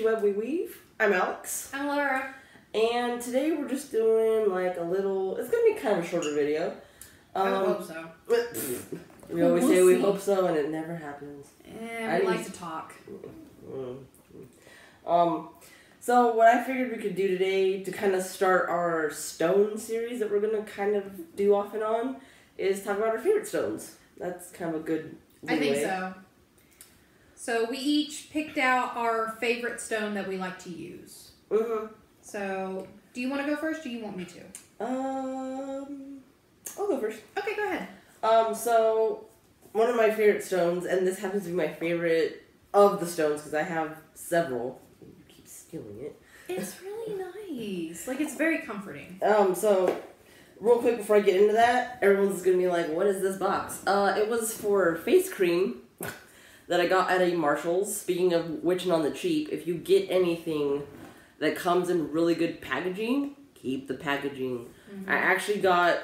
Web We Weave. I'm Alex. I'm Alara. And today we're just doing like a little, it's going to be kind of a shorter video. I hope so. We always say we hope so and it never happens. Yeah, we like to talk. So what I figured we could do today to kind of start our stone series that we're going to kind of do off and on is talk about our favorite stones. That's kind of a good I think way. so. So we each picked out our favorite stone that we like to use. Mm-hmm. So, do you want to go first or do you want me to? I'll go first. Okay, go ahead. So one of my favorite stones, and this happens to be my favorite of the stones because I have several. You keep stealing it. It's really nice. Like, it's very comforting. So real quick before I get into that, everyone's gonna be like, "What is this box?" It was for face cream that I got at a Marshall's. Speaking of witching on the cheap, if you get anything that comes in really good packaging, keep the packaging. Mm-hmm.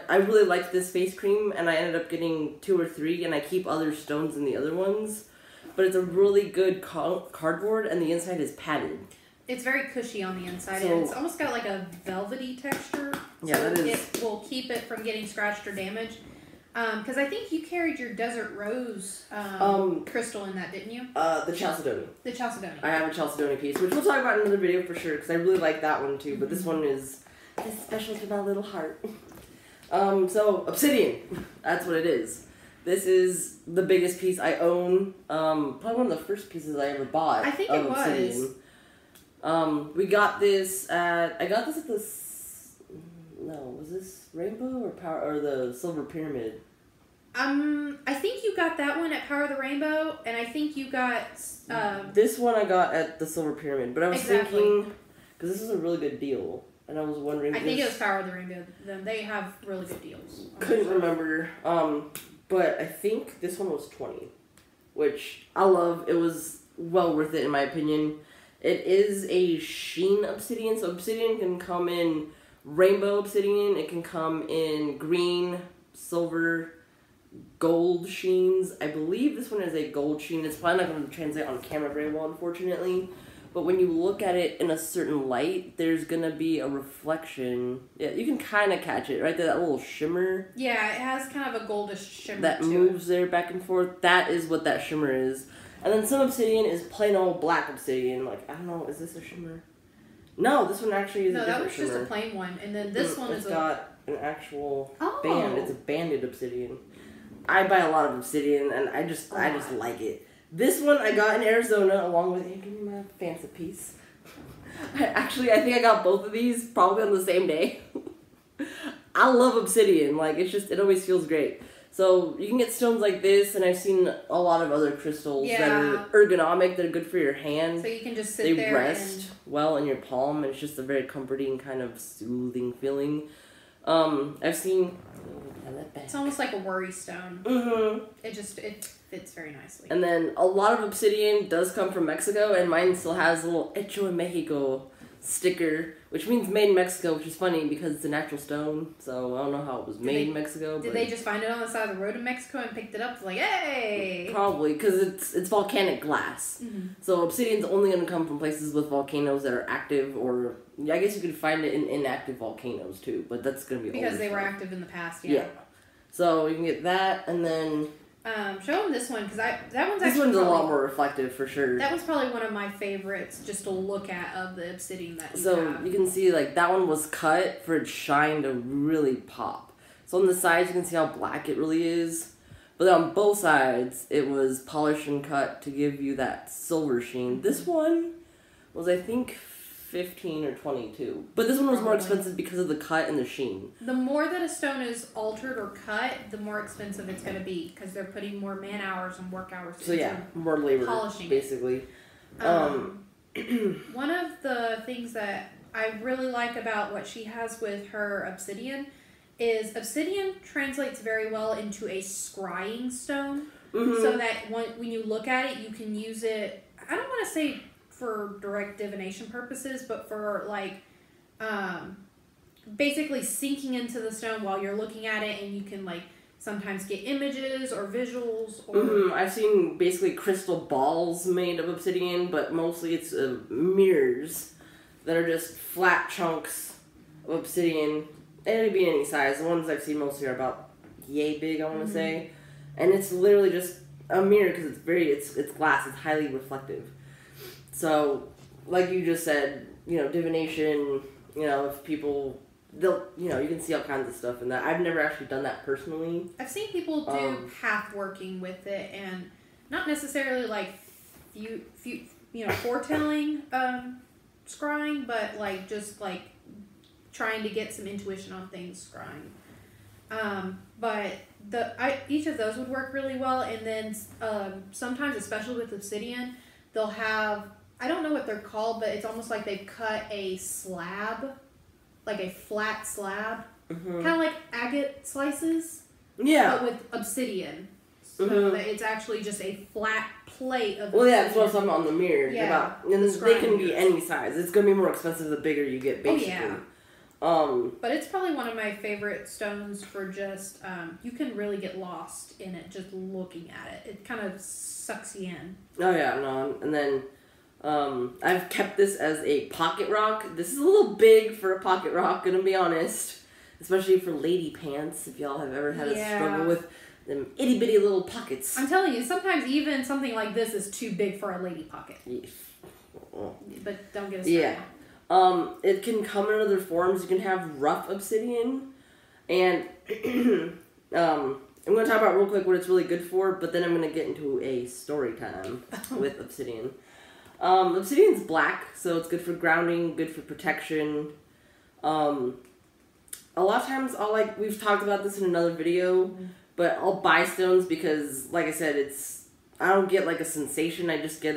I really liked this face cream, and I ended up getting 2 or 3, and I keep other stones in the other ones. But it's a really good cardboard, and the inside is padded. It's very cushy on the inside, and it's almost got like a velvety texture. Yeah, so that is. It will keep it from getting scratched or damaged. Because I think you carried your Desert Rose crystal in that, didn't you? The Chalcedony. The Chalcedony. I have a Chalcedony piece, which we'll talk about in another video for sure, because I really like that one too, but this one is special to my little heart. So, obsidian. That's what it is. This is the biggest piece I own. Probably one of the first pieces I ever bought. I think it obsidian. Was. We got this at... I got this at the... No, was this Rainbow or the Silver Pyramid? I think you got that one at Power of the Rainbow, and I think you got... This one I got at the Silver Pyramid, but I was thinking... Because this is a really good deal, and I was wondering... I think it was Power of the Rainbow. They have really good deals. Couldn't remember, but I think this one was 20, which I love. It was well worth it in my opinion. It is a sheen obsidian, so obsidian can come in rainbow obsidian, it can come in green, silver, gold sheens. I believe this one is a gold sheen. It's probably not going to translate on camera very well, unfortunately. But when you look at it in a certain light, there's going to be a reflection. Yeah, you can kind of catch it, right? That little shimmer. Yeah, it has kind of a goldish shimmer that moves there back and forth. That is what that shimmer is. And then some obsidian is plain old black obsidian. Like, I don't know, is this a shimmer? No, this one actually is a different shimmer. No, that was just a plain one. And then this one is got an actual band. It's a banded obsidian. I buy a lot of obsidian, and I just like it. This one I got in Arizona along with... Give me my fancy piece. I think I got both of these probably on the same day. I love obsidian. Like, it always feels great. So, you can get stones like this, and I've seen a lot of other crystals that are ergonomic, that are good for your hand. So you can just sit there They rest well in your palm, and it's just a very comforting, kind of soothing feeling. I've seen... It's almost like a worry stone. Mm-hmm. It fits very nicely. And then a lot of obsidian does come from Mexico, and mine still has a little Hecho en Mexico sticker, which means made in Mexico, which is funny because it's a natural stone, so I don't know how it was made in Mexico. Did they just find it on the side of the road in Mexico and picked it up? It's like, hey! Probably, because it's volcanic glass. Mm-hmm. So obsidian's only going to come from places with volcanoes that are active, or I guess you could find it in inactive volcanoes too, but that's going to be because they were active in the past, yeah. So you can get that, and then... show them this one, because This one's a lot more reflective, for sure. That was probably one of my favorites, just to look at, of the obsidian that you have. You can see, like, that one was cut for its shine to really pop. So on the sides, you can see how black it really is. But then on both sides, it was polished and cut to give you that silver sheen. This one was, I think, 15 or 22. But this one was more expensive because of the cut and the sheen. The more that a stone is altered or cut, the more expensive it's going to be because they're putting more man hours and work hours into more labor, polishing basically. One of the things that I really like about what she has with her obsidian is obsidian translates very well into a scrying stone. Mm-hmm. So that when you look at it, you can use it, I don't want to say for direct divination purposes, but for like basically sinking into the stone while you're looking at it, and you can like sometimes get images or visuals. Or I've seen basically crystal balls made of obsidian, but mostly it's mirrors that are just flat chunks of obsidian. It could be any size. The ones I've seen mostly are about yay big, I want to say. And it's literally just a mirror because it's glass. It's highly reflective. So, like you just said, divination, if people, you can see all kinds of stuff in that. I've never actually done that personally. I've seen people do path working with it, and not necessarily like foretelling scrying, but like just like trying to get some intuition on things scrying. But each of those would work really well, and then sometimes, especially with obsidian, they'll have, I don't know what they're called, but it's almost like they've cut a slab, like a flat slab, kind of like agate slices, but with obsidian. So that it's actually just a flat plate of obsidian. Yeah, that's what I'm on the mirror. Yeah, and they can be any size. It's going to be more expensive the bigger you get, basically. Oh, yeah. But it's probably one of my favorite stones for just, you can really get lost in it just looking at it. It kind of sucks you in. Oh, yeah, no. And then I've kept this as a pocket rock. This is a little big for a pocket rock, gonna be honest. Especially for lady pants, if y'all have ever had a struggle with them itty bitty little pockets. I'm telling you, sometimes even something like this is too big for a lady pocket. But don't get us started. It can come in other forms. You can have rough obsidian, and I'm going to talk about real quick what it's really good for, but then I'm going to get into a story time with obsidian. Obsidian's black, so it's good for grounding, good for protection. A lot of times we've talked about this in another video, but I'll buy stones because, like I said, I don't get like a sensation, I just get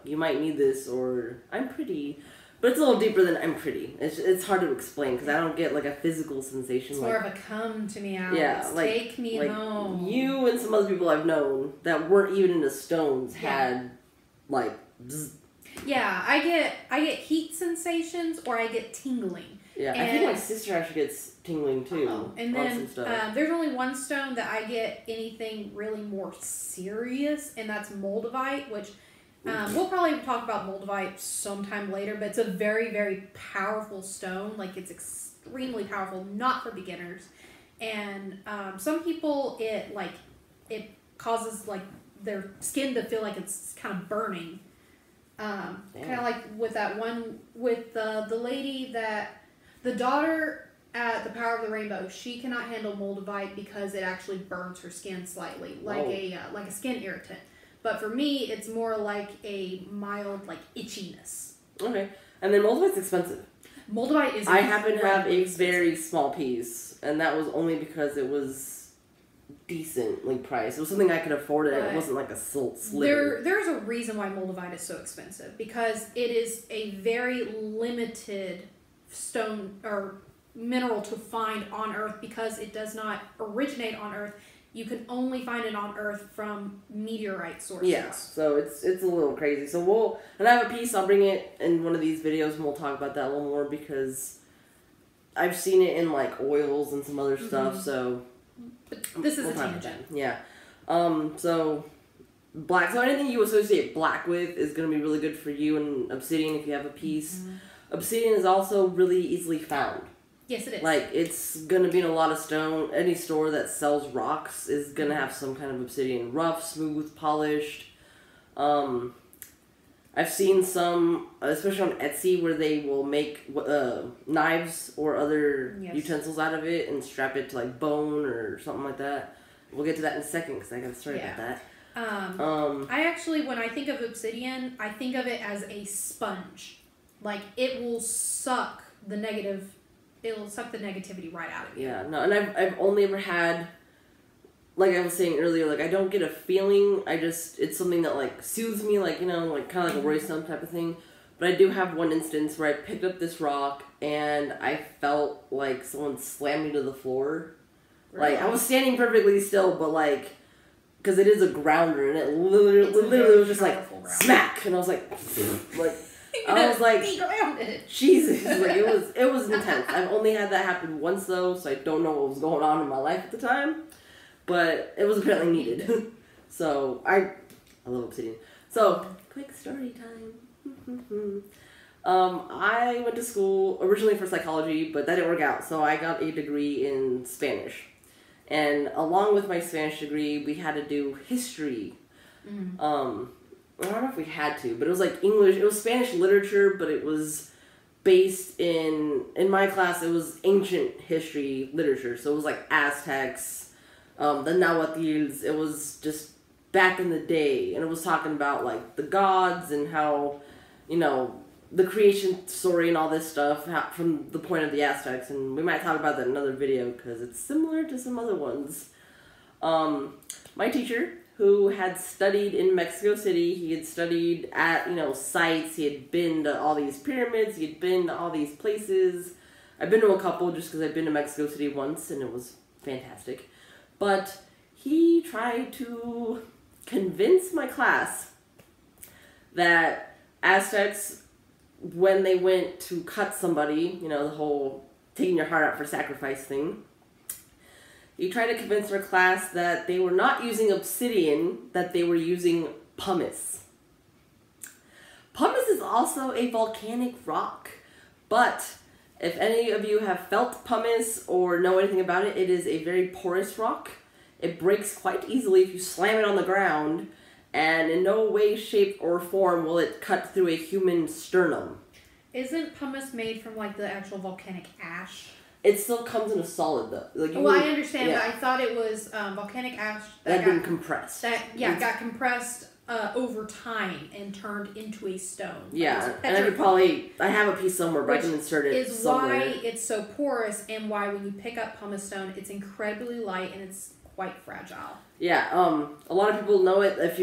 you might need this, or I'm pretty. But it's a little deeper than I'm pretty. It's hard to explain because I don't get like a physical sensation. It's more of a come to me, Alex. Yeah, take me home. You and some other people I've known that weren't even into stones had like. Bzz. Yeah, I get heat sensations or I get tingling. Yeah, I think my sister actually gets tingling too. And then there's only one stone that I get anything really more serious, and that's moldavite, which. We'll probably talk about moldavite sometime later, but it's a very, very powerful stone. Like, it's extremely powerful, not for beginners. And some people, it causes, like, their skin to feel like it's kind of burning. Kind of like with that one, with the lady that, the daughter at the Power of the Rainbow, she cannot handle moldavite because it actually burns her skin slightly, like a skin irritant. But for me, it's more like a mild, like, itchiness. Okay. And then moldavite's expensive. Moldavite is I happen to have a very small piece, and that was only because it was decently priced. It was something I could afford, and it wasn't like a sliver. There's a reason why moldavite is so expensive, because it is a very limited stone or mineral to find on Earth because it does not originate on Earth. You can only find it on Earth from meteorite sources. Yeah, so it's a little crazy. So and I have a piece, I'll bring it in one of these videos and we'll talk about that a little more because I've seen it in like oils and some other stuff, so. But this is a tangent. Yeah. So black, so anything you associate black with is going to be really good for you, and obsidian if you have a piece. Obsidian is also really easily found. Yes, it is. Like, it's going to be in a lot of stone. Any store that sells rocks is going to have some kind of obsidian. Rough, smooth, polished. I've seen some, especially on Etsy, where they will make knives or other utensils out of it and strap it to, like, bone or something like that. We'll get to that in a second because I got a story about that. I actually, when I think of obsidian, I think of it as a sponge. Like, it will suck the negative... It'll suck the negativity right out of you. Yeah, no, and I've only ever had, like I was saying earlier, like I don't get a feeling. It's something that like soothes me, like like kind of like a worry stone type of thing. But I do have one instance where I picked up this rock and I felt like someone slammed me to the floor. Really? Like I was standing perfectly still, but like because it is a grounder and it literally was just like smack, and I was like. I was like, Jesus, like it was intense. I've only had that happen once though, so I don't know what was going on in my life at the time. but it was apparently needed. So I love obsidian. So quick story time. I went to school originally for psychology, but that didn't work out. So I got a degree in Spanish, and along with my Spanish degree, we had to do history. I don't know if we had to, but it was like English. It was Spanish literature, but it was based in my class, it was ancient history literature. So it was like Aztecs, the Nahuatls. It was just back in the day, and it was talking about like the gods and how, the creation story and all this stuff from the point of the Aztecs. And we might talk about that in another video because it's similar to some other ones. My teacher, who had studied in Mexico City, he had studied at, sites, he had been to all these pyramids, he had been to all these places. I've been to a couple just because I've been to Mexico City once, and it was fantastic. But he tried to convince my class that Aztecs, when they went to cut somebody, the whole taking your heart out for sacrifice thing, he tried to convince our class that they were not using obsidian, that they were using pumice. Pumice is also a volcanic rock, but if any of you have felt pumice or know anything about it, it is a very porous rock. It breaks quite easily if you slam it on the ground, and in no way, shape, or form will it cut through a human sternum. Isn't pumice made from like the actual volcanic ash? It still comes in a solid though. I understand, but I thought it was volcanic ash that had been compressed. Got compressed over time and turned into a stone. Yeah, and I have a piece somewhere, but I can insert it somewhere. Is why it's so porous, and why when you pick up pumice stone, it's incredibly light and it's quite fragile. Yeah, a lot of people know it. If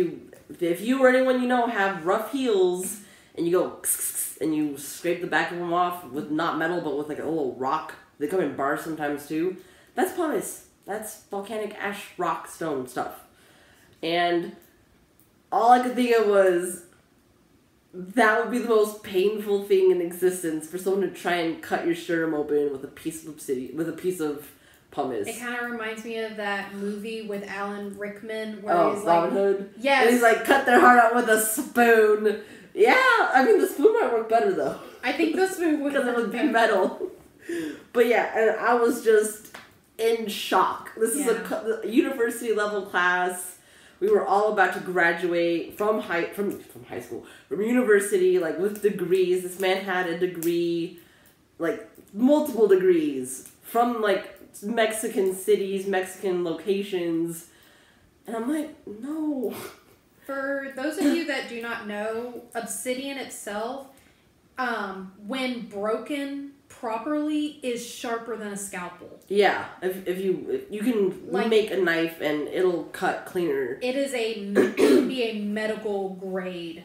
you or anyone you know have rough heels, and you go and you scrape the back of them off with not metal, but with like a little rock. They come in bars sometimes too. That's pumice. That's volcanic ash, rock, stone stuff. And all I could think of was that would be the most painful thing in existence for someone to try and cut your sternum open with a piece of obsidian, with a piece of pumice. It kind of reminds me of that movie with Alan Rickman where he's Robin Hood? Yes. And he's like, cut their heart out with a spoon. Yeah, I mean, the spoon might work better though. I think the spoon would because it would be metal. But yeah, and I was just in shock. This is a university level class. We were all about to graduate from high school, from university, like with degrees. This man had a degree, like multiple degrees from like Mexican cities, Mexican locations, and I'm like, no. For those of you that do not know, obsidian itself, when broken properly, is sharper than a scalpel. Yeah, if you can make a knife and it'll cut cleaner. It would be a medical grade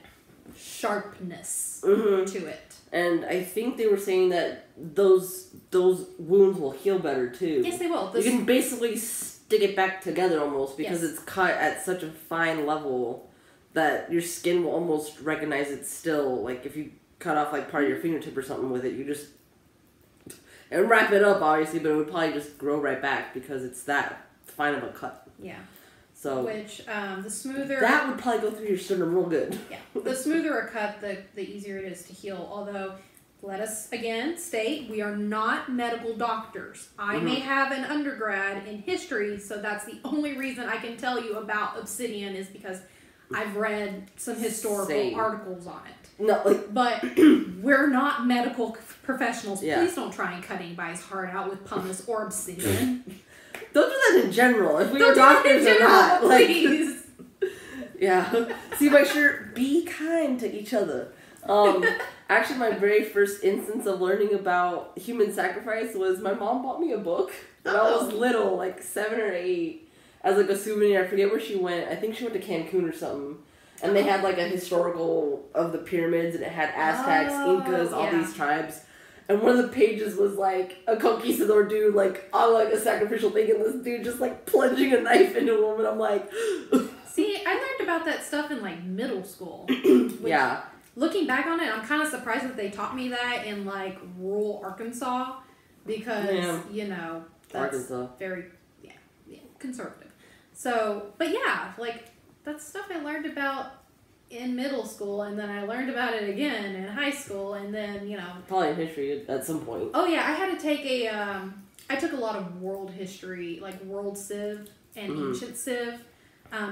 sharpness to it. And I think they were saying that those wounds will heal better too. Yes, they will. You can basically stick it back together almost because it's cut at such a fine level that your skin will almost recognize it still. Like if you cut off like part of your fingertip or something with it, you just and wrap it up obviously, but it would probably just grow right back because it's that fine of a cut. Yeah. So which the smoother that would probably go through your sternum real good. Yeah. The smoother a cut, the easier it is to heal. Although, let us again state we are not medical doctors. I may have an undergrad in history, so that's the only reason I can tell you about obsidian is because I've read some historical articles on it. No, but we're not medical professionals. Yeah. Please don't try and cut anybody's heart out with pumice or obsidian. Don't do that in general. If we were doctors or not, please. Yeah. See my shirt. Be kind to each other. Actually, my very first instance of learning about human sacrifice was my mom bought me a book when I was little, like 7 or 8, as like a souvenir. I forget where she went. I think she went to Cancun or something. And they had like a historical of the pyramids, and it had Aztecs, Incas, all these tribes. And one of the pages was like a conquistador dude like on like a sacrificial thing, and this dude just like plunging a knife into a woman. I'm like, see, I learned about that stuff in like middle school. Yeah. Looking back on it, I'm kind of surprised that they taught me that in like rural Arkansas because you know that's Arkansas. very conservative. So, but yeah, like, that's stuff I learned about in middle school, and then I learned about it again in high school, and then, you know. Probably in history at some point. Oh, yeah, I had to take I took a lot of world history, like World Civ and Ancient Civ,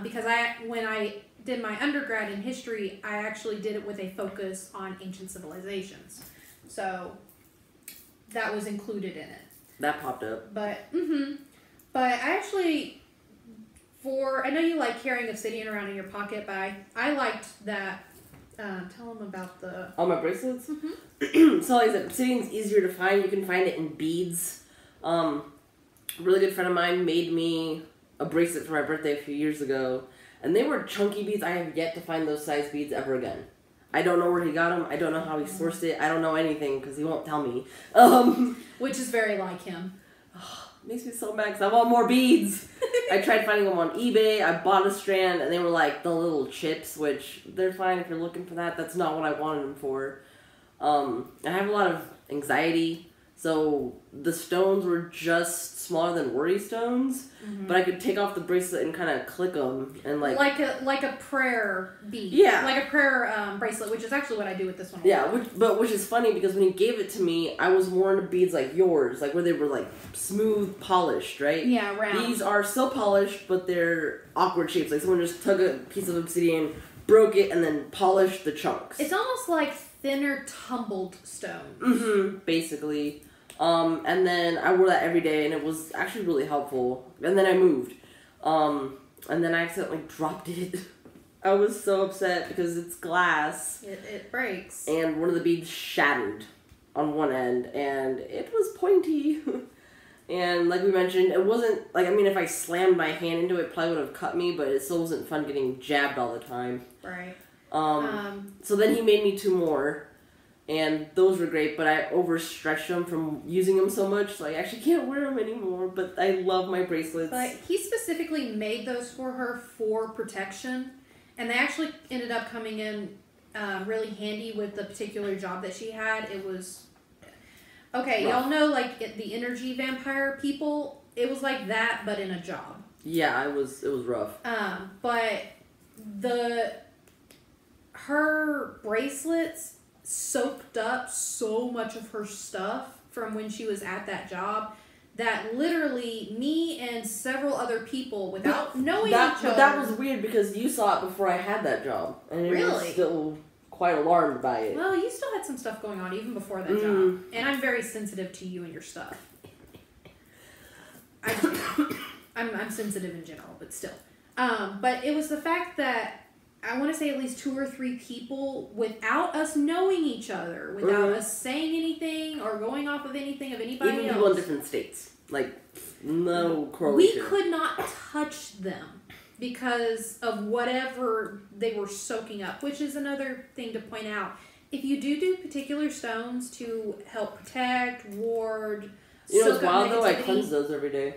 because when I did my undergrad in history, I actually did it with a focus on ancient civilizations. So, that was included in it. That popped up. But I actually, I know you like carrying obsidian around in your pocket, but I liked that. Tell them about the... All my bracelets? So like I said, obsidian's easier to find. You can find it in beads. A really good friend of mine made me a bracelet for my birthday a few years ago. And they were chunky beads. I have yet to find those size beads ever again. I don't know where he got them. I don't know how he sourced it. I don't know anything because he won't tell me. Which is very like him. Makes me so mad because I want more beads. I tried finding them on eBay. I bought a strand and they were like the little chips, which they're fine if you're looking for that. That's not what I wanted them for. I have a lot of anxiety. So the stones were just smaller than worry stones, but I could take off the bracelet and kind of click them and like a prayer bead. Yeah, like a prayer bracelet, which is actually what I do with this one. Yeah, which is funny because when he gave it to me, I was more into beads like yours, like where they were like smooth, polished, right? Yeah, round. These are still polished, but they're awkward shapes. Like someone just took a piece of obsidian, broke it, and then polished the chunks. It's almost like thinner, tumbled stone. Basically. And then I wore that every day, and it was actually really helpful. And then I moved. And then I accidentally dropped it. I was so upset because it's glass. It breaks. And one of the beads shattered on one end, and it was pointy. And like we mentioned, it wasn't, like, I mean, if I slammed my hand into it, it probably would have cut me, but it still wasn't fun getting jabbed all the time. Right. So then he made me 2 more. And those were great, but I overstretched them from using them so much, so I actually can't wear them anymore, but I love my bracelets. But he specifically made those for her for protection, and they actually ended up coming in really handy with the particular job that she had. It was... Okay, rough. Y'all know, like, the energy vampire people? It was like that, but in a job. Yeah, it was rough. But her bracelets soaked up so much of her stuff from when she was at that job that literally me and several other people, without knowing each other... That was weird because you saw it before I had that job. And it was still quite alarmed by it. Well, you still had some stuff going on even before that job. And I'm very sensitive to you and your stuff. I'm sensitive in general, but still. But it was the fact that I want to say at least 2 or 3 people, without us knowing each other, without us saying anything or going off of anything of anybody else. Even people in different states. Like, no correlation. We could not touch them because of whatever they were soaking up, which is another thing to point out. If you do particular stones to help protect, ward, you know what's wild though? I cleanse those every day.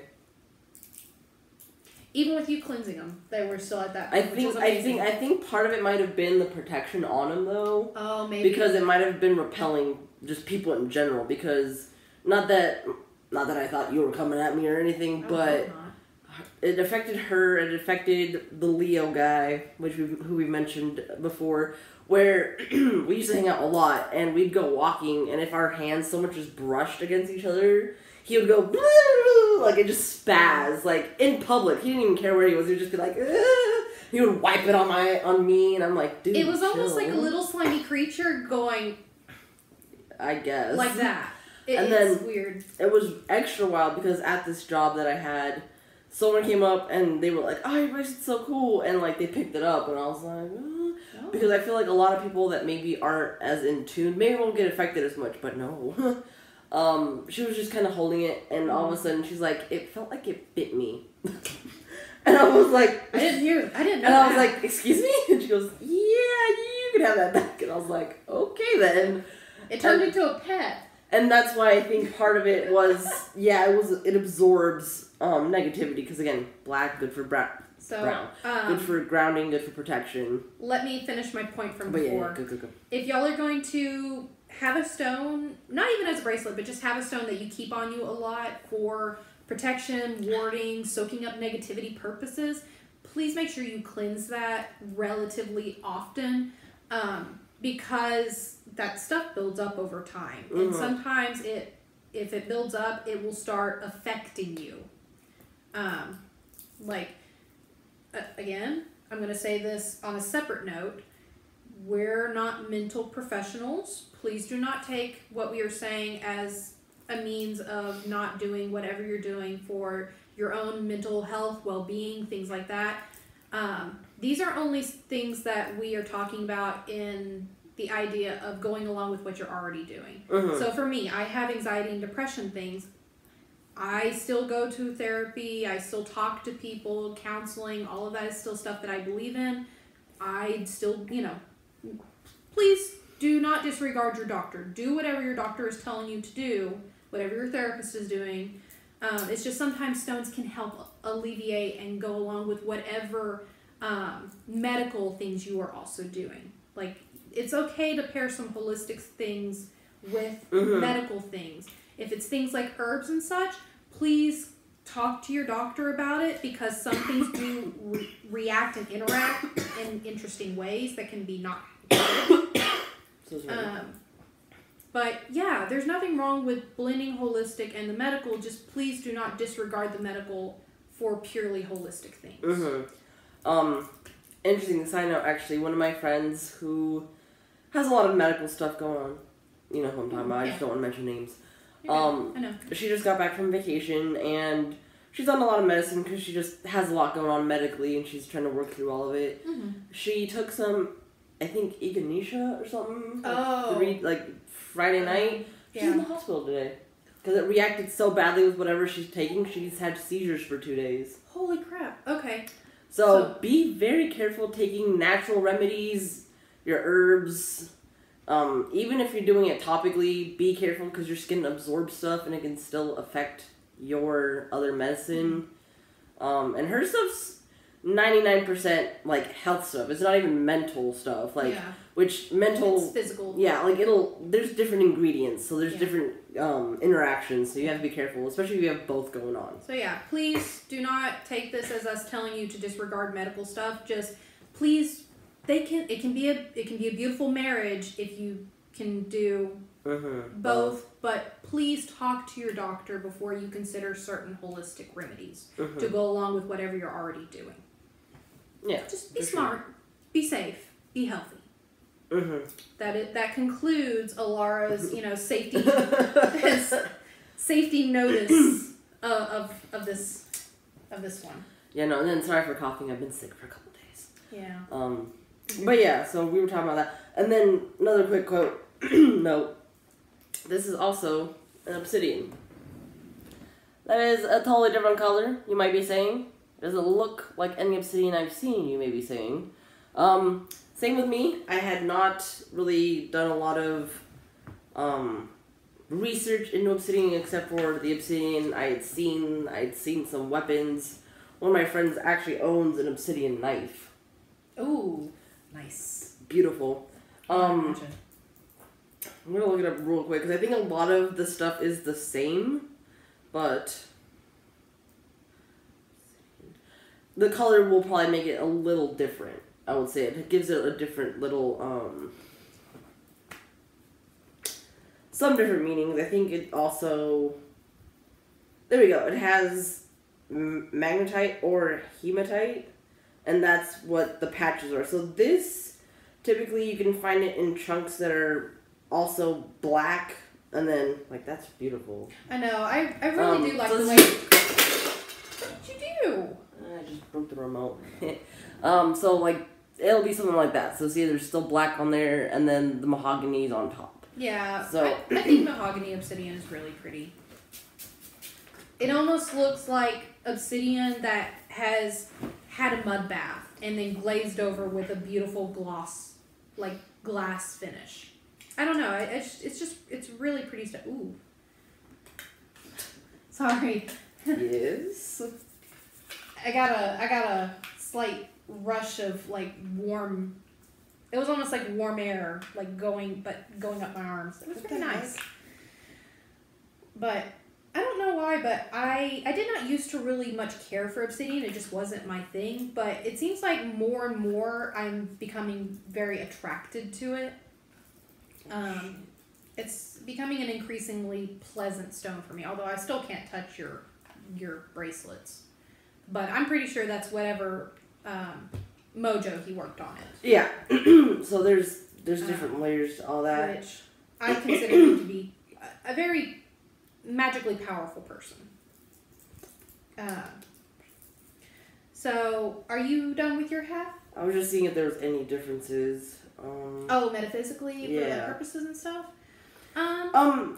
Even with you cleansing them, they were still at that point, I think part of it might have been the protection on them, though. Oh, maybe. Because it might have been repelling just people in general. Because, not that I thought you were coming at me or anything, but it affected her, it affected the Leo guy, who we mentioned before, where we used to hang out a lot, and we'd go walking, and if our hands so much as brushed against each other, he would go, like, it just spaz, like, in public. He didn't even care where he was. He would just be like, ugh. He would wipe it on me, and I'm like, dude, it was almost like a little slimy creature going, I guess. Like that. It's weird. It was extra wild because at this job that I had, someone came up, and they were like, oh, your bracelet's so cool, and, like, they picked it up, and I was like, oh. Because I feel like a lot of people that maybe aren't as in tune, maybe won't get affected as much, but no. She was just kind of holding it, and all of a sudden she's like, it felt like it bit me. And I was like... I didn't know And I was like, excuse me? And she goes, yeah, you can have that back. And I was like, okay then. It turned into a pet. And that's why I think part of it was, it absorbs negativity, because again, black, good for brown. Good for grounding, good for protection. Let me finish my point from before. Yeah, go. If y'all are going to have a stone, not even as a bracelet, but just have a stone that you keep on you a lot for protection, warding, soaking up negativity purposes, please make sure you cleanse that relatively often, because that stuff builds up over time. And sometimes if it builds up, it will start affecting you. Again, I'm going to say this on a separate note. We're not mental professionals. Please do not take what we are saying as a means of not doing whatever you're doing for your own mental health, well-being, things like that. These are only things that we are talking about in the idea of going along with what you're already doing. So for me, I have anxiety and depression things. I still go to therapy. I still talk to people, counseling. All of that is still stuff that I believe in. I still, please do not disregard your doctor. Do whatever your doctor is telling you to do, whatever your therapist is doing. It's just sometimes stones can help alleviate and go along with whatever medical things you are also doing. Like, it's okay to pair some holistic things with medical things. If it's things like herbs and such, please talk to your doctor about it, because some things do react and interact in interesting ways that can be not good. But yeah, there's nothing wrong with blending holistic and the medical. Just please do not disregard the medical for purely holistic things. Interesting side note, actually, one of my friends who has a lot of medical stuff going on, you know who I'm talking about, I just don't want to mention names. I know. She just got back from vacation, and she's on a lot of medicine because she just has a lot going on medically, and she's trying to work through all of it. She took some, I think, echinacea or something. Friday night. She's in the hospital today because it reacted so badly with whatever she's taking. She's had seizures for 2 days. Holy crap. Okay. So be very careful taking natural remedies, your herbs. Even if you're doing it topically, be careful because your skin absorbs stuff and it can still affect your other medicine. And her stuff's 99% like health stuff. It's not even mental stuff. Which mental... It's physical. Yeah, there's different ingredients, so there's different interactions, so you have to be careful, especially if you have both going on. So yeah, please do not take this as us telling you to disregard medical stuff. Just please, it can be a beautiful marriage if you can do both, but please talk to your doctor before you consider certain holistic remedies to go along with whatever you're already doing. Yeah. Just be smart, be safe, be healthy. That concludes Alara's, safety notice of this one. Yeah, no, and then sorry for coughing. I've been sick for a couple days. Yeah. But yeah, so we were talking about that, and then another quick quote. Note. This is also an obsidian. That is a totally different color. You might be saying. Doesn't look like any obsidian I've seen. You may be saying. Same with me. I had not really done a lot of research into obsidian except for the obsidian I'd seen some weapons. One of my friends actually owns an obsidian knife. Ooh, nice. Beautiful. I'm gonna look it up real quick because I think a lot of the stuff is the same, but the color will probably make it a little different. I would say it gives it a different little, some different meanings. I think it also, there we go, it has magnetite or hematite, and that's what the patches are. So this, typically you can find it in chunks that are also black, and then, that's beautiful. I know, I really do like the way, what did you do? I just broke the remote. It'll be something like that. So see, there's still black on there, and then the mahogany's on top. Yeah, so I think mahogany obsidian is really pretty. It almost looks like obsidian that has had a mud bath and then glazed over with a beautiful gloss, glass finish. I don't know. It's really pretty stuff. Ooh. Sorry. Yes. I got a slight rush of warm. It was almost like warm air, going up my arms. It was very nice. But I don't know why, but I did not used to really much care for obsidian. It just wasn't my thing. But it seems like more and more I'm becoming very attracted to it. It's becoming an increasingly pleasant stone for me. Although I still can't touch your bracelets. But I'm pretty sure that's whatever mojo he worked on it. Yeah. So there's different layers to all that. Which I consider him to be a very magically powerful person. So, are you done with your hat? I was just seeing if there was any differences. Metaphysically for the purposes and stuff?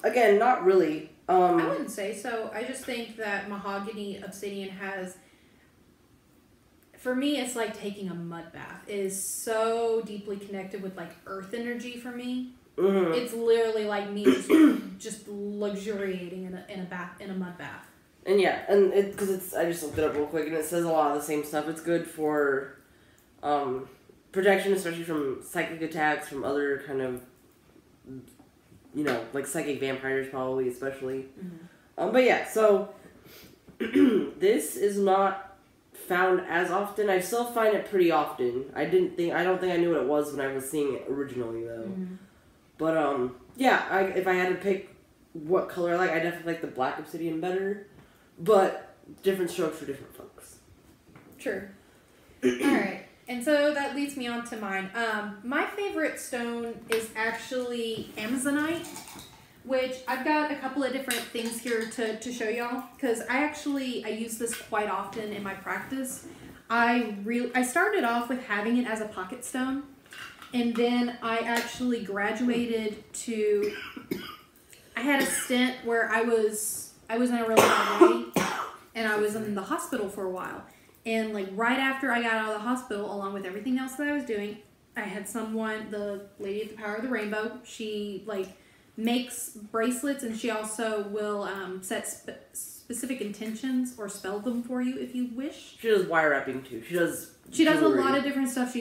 Again, not really. I wouldn't say so. I just think that mahogany obsidian has, for me, it's like taking a mud bath. It is so deeply connected with like earth energy for me. Mm-hmm. It's literally like me just luxuriating in a mud bath. And yeah, and I just looked it up real quick, and it says a lot of the same stuff. It's good for protection, especially from psychic attacks, from other kind of, like psychic vampires, probably, especially. Mm-hmm. But yeah, so this is not found as often. I still find it pretty often. I don't think I knew what it was when I was seeing it originally, though. Mm-hmm. But if I had to pick what color I like, I definitely like the black obsidian better. But different strokes for different folks. Sure. Alright. And so that leads me on to mine. My favorite stone is actually Amazonite, which I've got a couple of different things here to show y'all. Because I use this quite often in my practice. I started off with having it as a pocket stone. And then I actually graduated to... I had a stint where I was in a really bad way, and I was in the hospital for a while. And like right after I got out of the hospital, along with everything else that I was doing, I had the lady at the Power of the Rainbow. She like makes bracelets, and she also will set specific intentions or spell them for you if you wish. She does wire wrapping too. She does a lot of different stuff.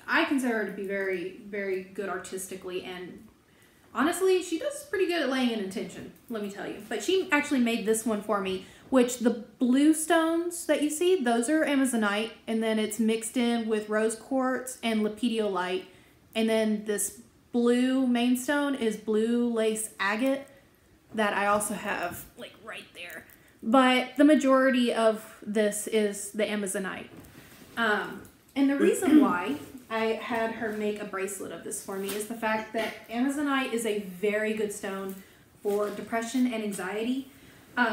I consider her to be very, very good artistically, and honestly, she does pretty good at laying an intention, let me tell you. But she actually made this one for me, which the blue stones that you see, those are Amazonite, and then it's mixed in with rose quartz and lepidolite. And then this blue main stone is blue lace agate that I also have, like, right there. But the majority of this is the Amazonite. And the reason why I had her make a bracelet of this for me is the fact that Amazonite is a very good stone for depression and anxiety.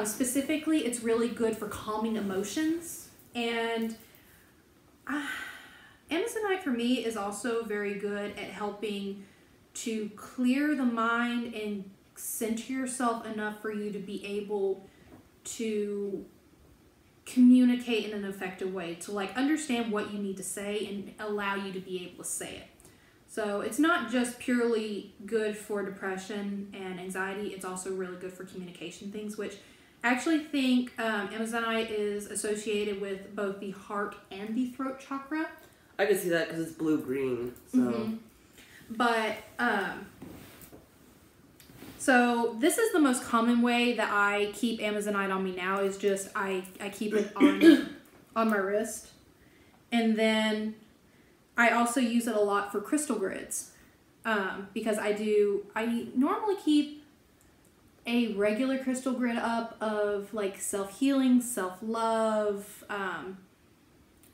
Specifically, it's really good for calming emotions. And Amazonite for me is also very good at helping to clear the mind and center yourself enough for you to be able to communicate in an effective way, to like understand what you need to say and allow you to be able to say it. So it's not just purely good for depression and anxiety, it's also really good for communication things, which I actually think Amazonite is associated with both the heart and the throat chakra. I can see that because it's blue-green. So. Mm-hmm. But so this is the most common way that I keep Amazonite on me now, is just I keep it on my wrist. And then I also use it a lot for crystal grids. Because I normally keep a regular crystal grid up of like self-healing, self-love,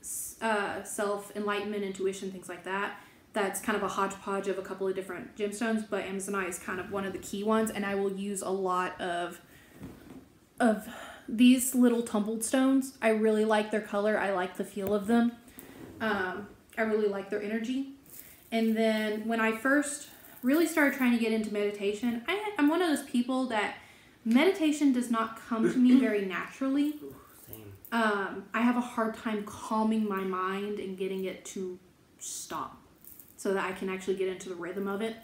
self-enlightenment, intuition, things like that. That's kind of a hodgepodge of a couple of different gemstones, but Amazonite is kind of one of the key ones, and I will use a lot of these little tumbled stones. I really like their color. I like the feel of them. I really like their energy. And then when I first really started trying to get into meditation, I'm one of those people that meditation does not come to me very naturally. Same. I have a hard time calming my mind and getting it to stop, so that I can actually get into the rhythm of it.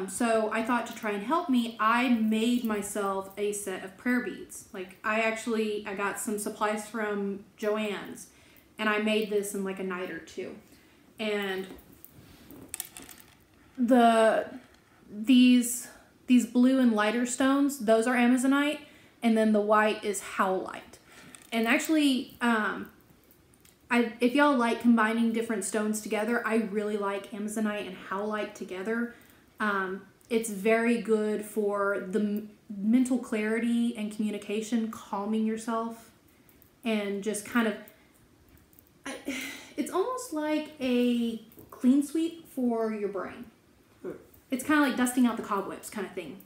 So I thought to try and help me, I made myself a set of prayer beads. Like I got some supplies from Joann's, and I made this in like a night or two. And these blue and lighter stones, those are Amazonite. and then the white is howlite. And actually, if y'all like combining different stones together, I really like amazonite and howlite together. It's very good for the mental clarity and communication, calming yourself, and just kind of, it's almost like a clean sweep for your brain. It's kind of like dusting out the cobwebs kind of thing.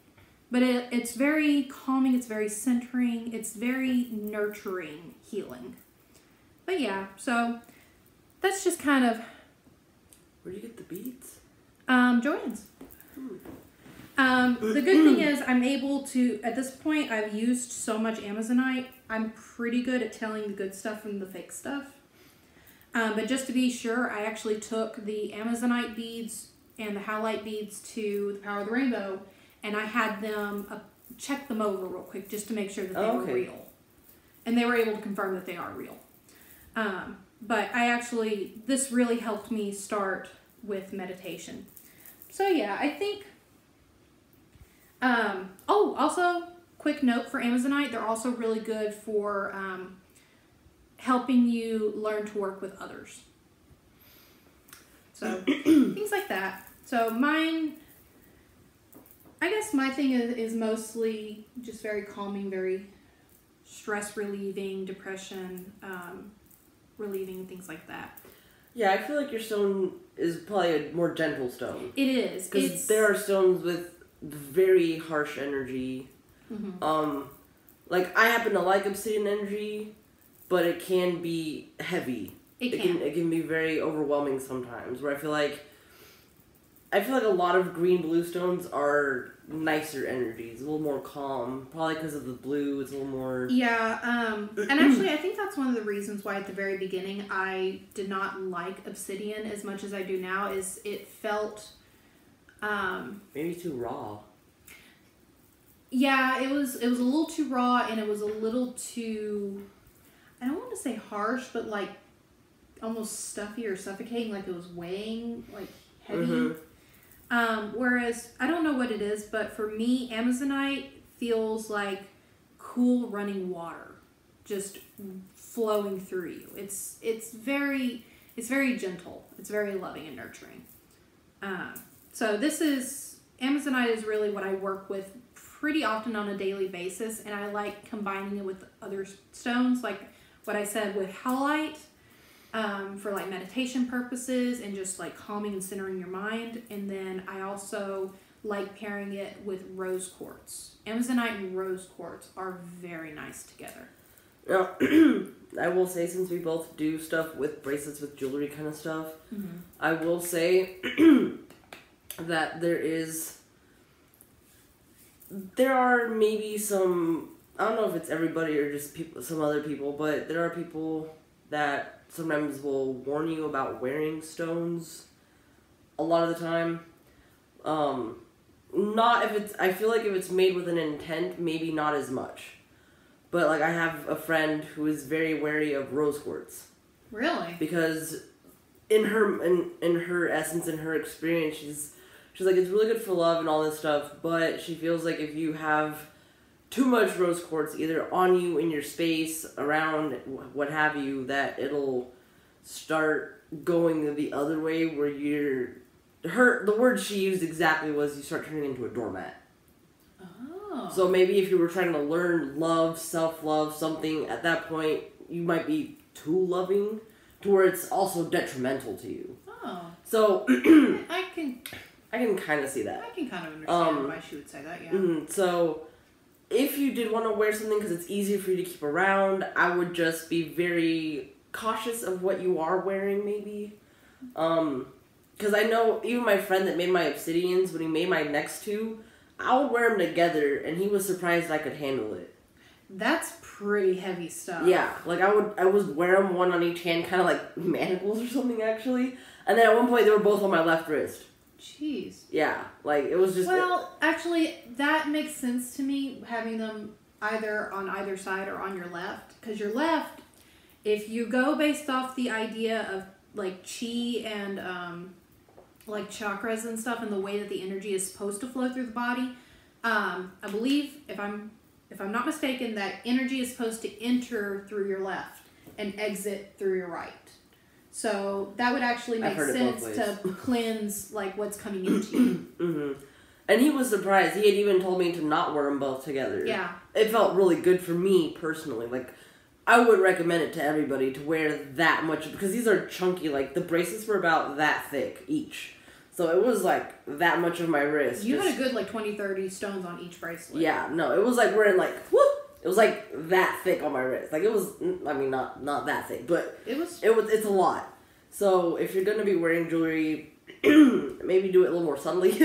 But it's very calming, it's very centering, it's very nurturing healing. But yeah, so that's just kind of... Where do you get the beads? Joann's. The good thing is I'm able to, at this point, I've used so much amazonite, I'm pretty good at telling the good stuff from the fake stuff. But just to be sure, I actually took the amazonite beads and the howlite beads to the Power of the Rainbow, and I had them check them over real quick just to make sure that they were real. And they were able to confirm that they are real. But this really helped me start with meditation. So yeah, I think, also, quick note for amazonite, they're also really good for helping you learn to work with others. So, things like that. So mine, I guess my thing is mostly just very calming, very stress relieving, depression relieving, things like that. Yeah, I feel like your stone is probably a more gentle stone. It is. Because there are stones with very harsh energy. Mm-hmm. Like, I happen to like obsidian energy, but it can be heavy. It can be very overwhelming sometimes, where I feel like a lot of green blue stones are nicer energies, a little more calm, probably because of the blue. It's a little more... Yeah, and actually I think that's one of the reasons why at the very beginning I did not like obsidian as much as I do now, is it felt maybe too raw. Yeah, it was a little too raw, and it was a little too, I don't want to say harsh, but like almost stuffy or suffocating, like it was weighing, like heavy. Mm-hmm. Whereas, I don't know what it is, but for me, amazonite feels like cool running water, just flowing through you. It's very gentle. It's very loving and nurturing. So amazonite is really what I work with pretty often on a daily basis, and I like combining it with other stones, like what I said with howlite, for like meditation purposes and just like calming and centering your mind. And then I also like pairing it with rose quartz. Amazonite and rose quartz are very nice together. Now, I will say, since we both do stuff with bracelets, with jewelry kind of stuff, mm-hmm. I will say that there are maybe some, I don't know if it's everybody or just some other people, but there are people that sometimes will warn you about wearing stones a lot of the time. I feel like if it's made with an intent, maybe not as much. But like, I have a friend who is very wary of rose quartz. Really? Because in her essence, in her experience, she's like, it's really good for love and all this stuff, but she feels like if you have too much rose quartz either on you, in your space, around, what have you, that it'll start going the other way, where the word she used exactly was, you start turning into a doormat. Oh. So maybe if you were trying to learn love, self-love, something, at that point, you might be too loving, to where it's also detrimental to you. Oh. So, I can kind of see that. I can kind of understand why she would say that, yeah. So, if you did want to wear something because it's easier for you to keep around, I would just be very cautious of what you are wearing, maybe. Because I know even my friend that made my obsidians, when he made my next two, I would wear them together, and he was surprised I could handle it. That's pretty heavy stuff. Yeah, like I would wear them one on each hand, kind of like manacles or something, actually. And then at one point, they were both on my left wrist. Jeez. Yeah, like it was just... Well, actually, that makes sense to me, having them either on either side or on your left. Because your left, if you go based off the idea of like chi and like chakras and stuff, and the way that the energy is supposed to flow through the body, I believe, if I'm if I'm not mistaken, that energy is supposed to enter through your left and exit through your right. So that would actually make sense to cleanse like what's coming into you. Mm-hmm. And he was surprised. He had even told me to not wear them both together. Yeah. It felt really good for me personally. Like, I would recommend it to everybody to wear that much, because these are chunky. Like, the bracelets were about that thick each. So it was like that much of my wrist. You had a good like 20, 30 stones on each bracelet. Yeah, no, it was like wearing like, whoop! It was like that thick on my wrist. Like, it was, I mean, not that thick, but it's a lot. So if you're going to be wearing jewelry, maybe do it a little more subtly.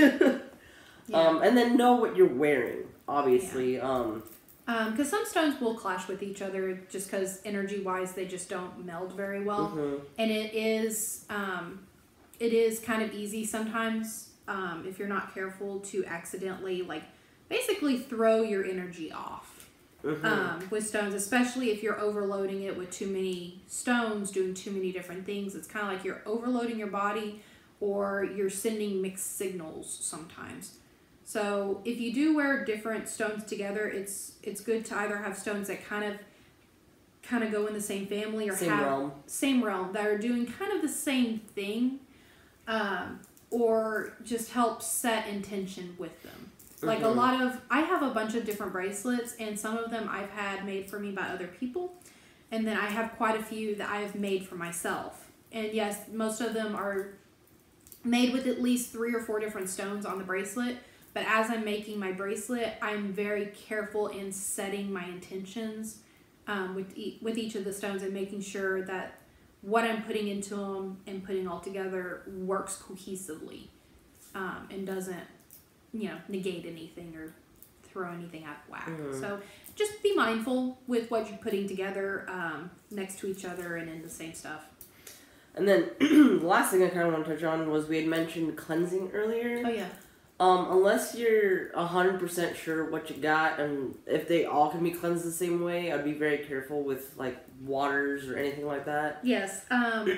Yeah. And then know what you're wearing, obviously. Yeah. Because some stones will clash with each other just because energy-wise they just don't meld very well. Mm-hmm. And it is kind of easy sometimes if you're not careful to accidentally, like, basically throw your energy off with stones, especially if you're overloading it with too many stones, doing too many different things. It's kind of like you're overloading your body or you're sending mixed signals sometimes. So if you do wear different stones together, it's good to either have stones that kind of go in the same family or same realm that are doing kind of the same thing, or just help set intention with them. Like I have a bunch of different bracelets, and some of them I've had made for me by other people, and then I have quite a few that I have made for myself. And yes, most of them are made with at least 3 or 4 different stones on the bracelet. But as I'm making my bracelet, I'm very careful in setting my intentions with each of the stones and making sure that what I'm putting into them and putting all together works cohesively and doesn't, negate anything or throw anything out of whack. Mm-hmm. So just be mindful with what you're putting together next to each other and in the same stuff. And then the last thing I kind of want to touch on was we had mentioned cleansing earlier. Oh, yeah. Unless you're 100% sure what you got, and if they all can be cleansed the same way, I'd be very careful with, like, waters or anything like that. Yes.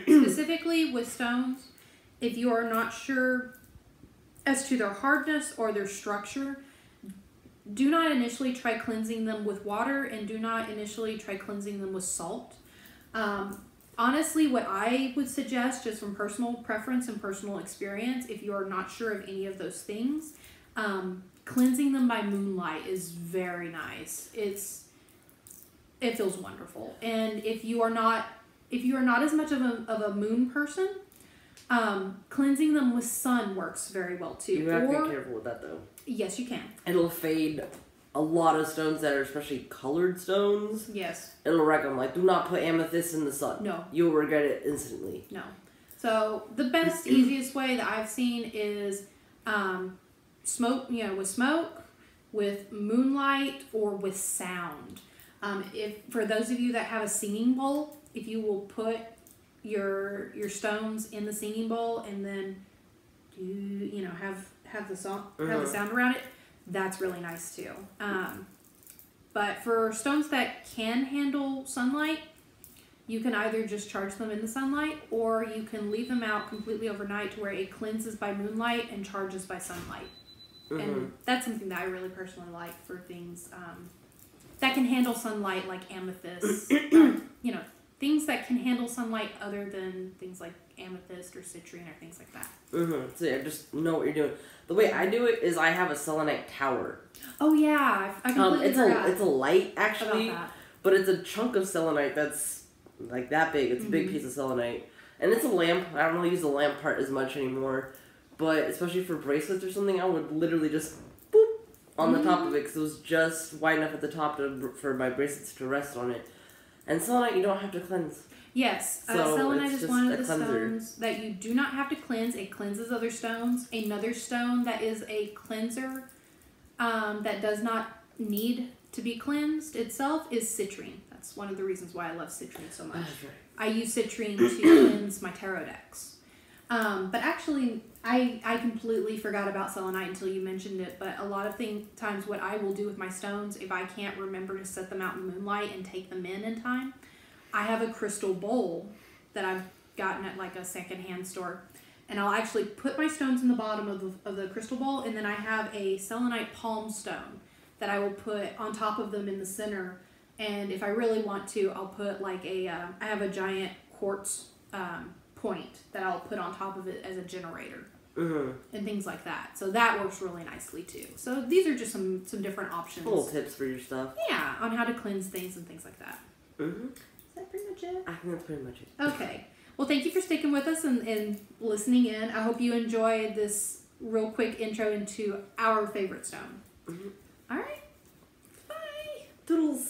Specifically with stones, if you are not sure as to their hardness or their structure, do not initially try cleansing them with water, and do not initially try cleansing them with salt. Honestly, what I would suggest, just from personal preference and personal experience, if you are not sure of any of those things, cleansing them by moonlight is very nice. It feels wonderful. And if you are not as much of a moon person, cleansing them with sun works very well too. You have to be careful with that, though. Yes, you can. It'll fade a lot of stones that are especially colored stones. Yes. It'll wreck them. Like, do not put amethyst in the sun. No. You'll regret it instantly. No. So the best, easiest way that I've seen is smoke, with smoke, with moonlight, or with sound. If for those of you that have a singing bowl, if you will put your stones in the singing bowl and then have the song, have the sound around it, that's really nice too. But for stones that can handle sunlight, you can either just charge them in the sunlight, or you can leave them out completely overnight to where it cleanses by moonlight and charges by sunlight. And that's something that I really personally like for things that can handle sunlight, like amethyst. Things that can handle sunlight other than things like amethyst or citrine or things like that. So yeah, just know what you're doing. The way I do it is I have a selenite tower. Oh yeah, I completely forgot. It's a light actually, about that. But it's a chunk of selenite that's like that big. It's a big piece of selenite, and it's a lamp. I don't really use the lamp part as much anymore, but especially for bracelets or something, I would literally just boop on the top of it because it was just wide enough at the top for my bracelets to rest on it. And selenite, you don't have to cleanse. Yes, so selenite is one of the stones that you do not have to cleanse. It cleanses other stones. Another stone that is a cleanser that does not need to be cleansed itself is citrine. That's one of the reasons why I love citrine so much. That's right. I use citrine to cleanse my tarot decks. But actually, I completely forgot about selenite until you mentioned it. But a lot of times what I will do with my stones, if I can't remember to set them out in the moonlight and take them in time, I have a crystal bowl that I've gotten at like a secondhand store. And I'll actually put my stones in the bottom of the crystal bowl, and then I have a selenite palm stone that I will put on top of them in the center. And if I really want to, I'll put like I have a giant quartz point that I'll put on top of it as a generator. And things like that. So that works really nicely too. So these are just some different options. Little tips for your stuff. Yeah, on how to cleanse things and things like that. Is that pretty much it? I think that's pretty much it. Okay. Well, thank you for sticking with us and listening in. I hope you enjoyed this real quick intro into our favorite stone. All right. Bye. Toodles.